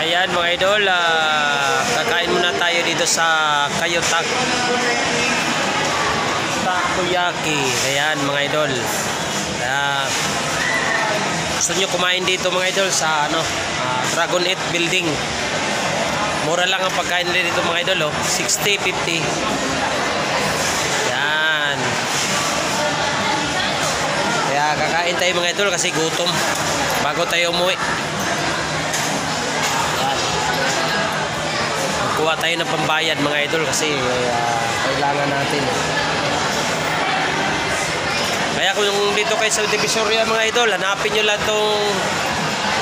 Ayan mga idol, kakain muna tayo dito sa Kayutag Takoyaki. Ayan mga idol, gusto nyo kumain dito mga idol sa Dragon 8 building. Mura lang ang pagkain nila dito mga idol, 60, 50. Ayan, kaya kakain tayo mga idol kasi gutom bago tayo umuwi. Kuha tayo ng pambayad mga idol kasi kailangan natin. Kaya kung dito kayo sa Divisoria mga idol, hanapin nyo lang itong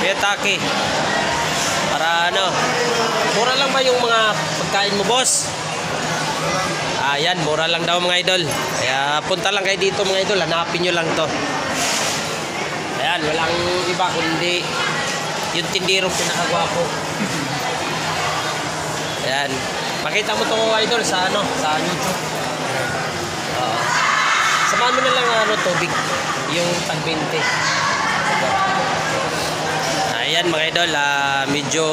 Kayutag para mura lang ba yung mga pagkain mo, boss? Ayan, mura lang daw mga idol. Kaya punta lang kayo dito mga idol, hanapin nyo lang to. Ayan, walang iba kundi yung tindirong pinakagwapo. Ayan, makita mo to idol sa sa YouTube. Samahan mo na lang tubig, yung tag-20. Ayan mga idol, medyo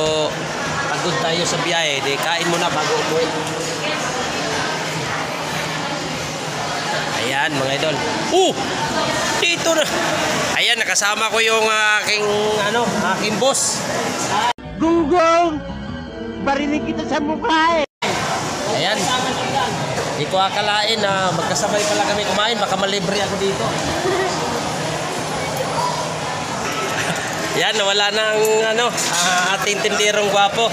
pagod tayo sa biyahe, di kain muna bago umuwi. Ayan mga idol. Dito na. Ayan, nakasama ko yung aking boss. Gunggong! Barinig kita sa mukha eh. Ayan, di ko akalain na magkasabay pala kami kumain, baka malibre ako dito. Yan, wala nang ating tindirong gwapo.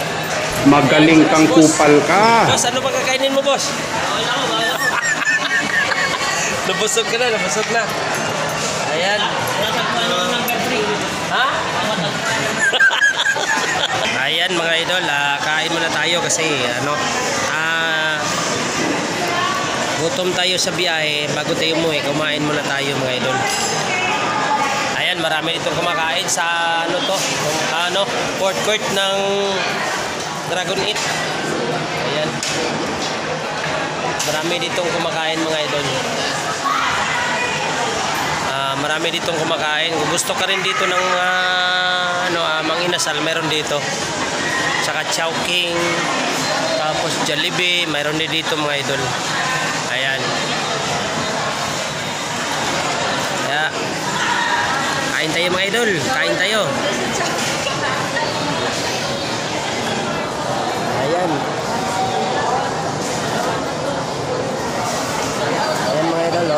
Magaling kang kupal ka. Boss, ano ba kakainin mo, boss? Nabusog ka na, nabusog na. Ayan. Ha? Ayan mga idol, kain muna tayo kasi gutom tayo sa biyahe. Bago tayo umuwi, kumain muna tayo mga idol. Ayan, marami ditong kumakain sa fourth court ng Dragon 8. Ayan, marami ditong kumakain mga idol. Marami ditong kumakain. Kung gusto ka rin dito ng manginasal, meron dito. Saka Chowking, tapos Jollibee, mayroon din dito mga idol. Ayan. Kaya kain tayo mga idol, kain tayo. Ayan. Ayan mga idol,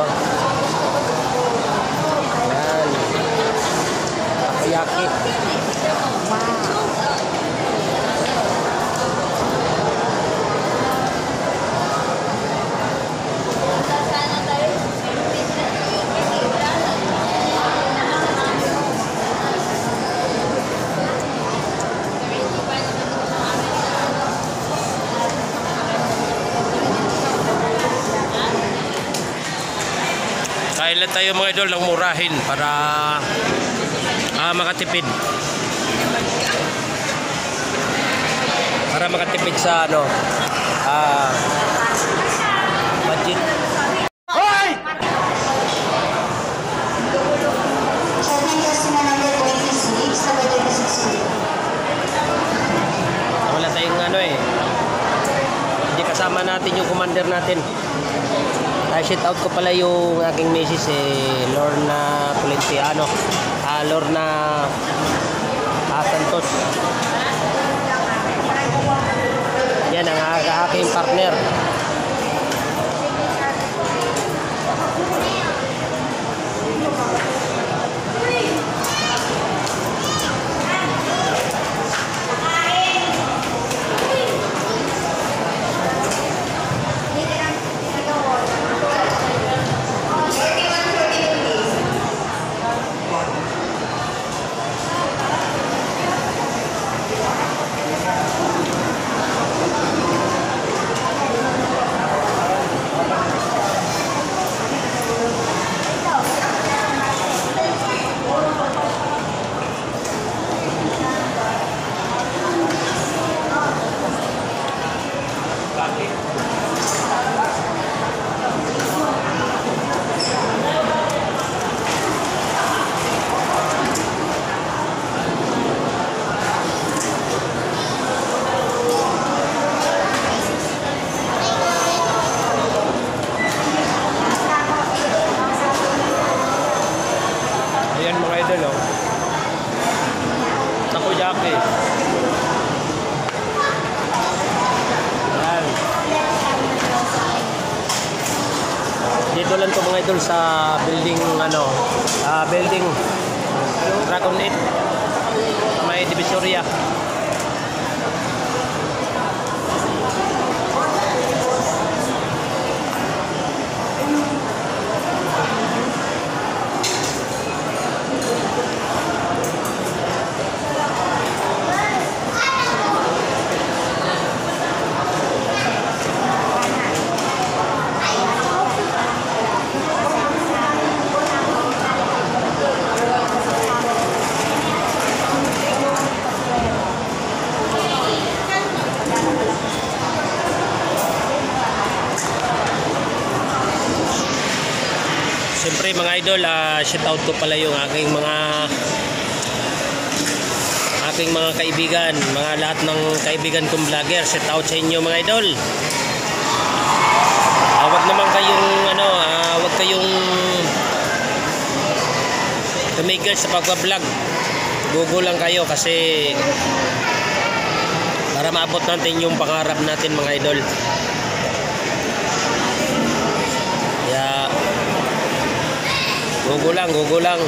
Ayan. Takoyaki. Kain lang tayo mga idol ng murahin para makatipid. Para makatipid sa budget. Hoy! Wala tayong hindi kasama natin yung commander natin. Shout out ko pala yung aking misis Lorna Polentiano, Lorna Santos. Yan ang aking partner. Okay. Yan. Dito lang to mga idol sa building building Dragon 8 may Divisoria. Siyempre mga idol, shout out ko pala yung aking mga kaibigan, mga lahat ng kaibigan kong vlogger. Shout out sa inyo mga idol. Wag naman kayong wag kayong tumigil sa pagba-vlog. Google lang kayo kasi para maabot natin yung pangarap natin mga idol. Gugo lang.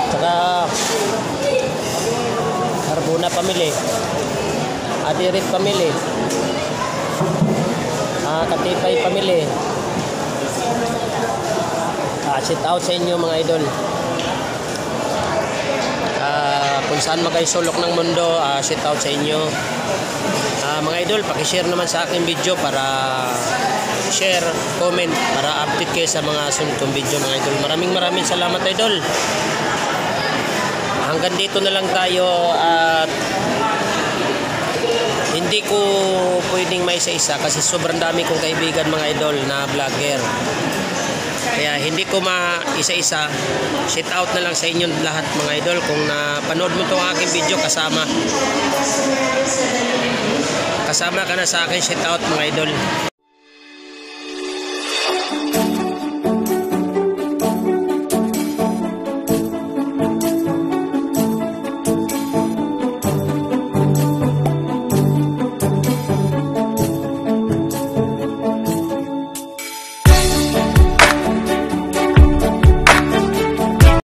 Saka Harbuna pamili. Adirit pamili. Katipay pamili. Shout out sa inyo mga idol. Kung saan man kayo sulok ng mundo, shout out sa inyo. Mga idol, paki-share naman sa aking video para share, comment, para update kayo sa mga sunod kong video mga idol. Maraming salamat idol. Hanggang dito na lang tayo at hindi ko pwedeng may isa-isa kasi sobrang dami kong kaibigan mga idol na vlogger. Kaya hindi ko ma-isa-isa. Shout out na lang sa inyo lahat mga idol. Kung napanood mo itong aking video, kasama ka na sa akin. Shout out mga idol.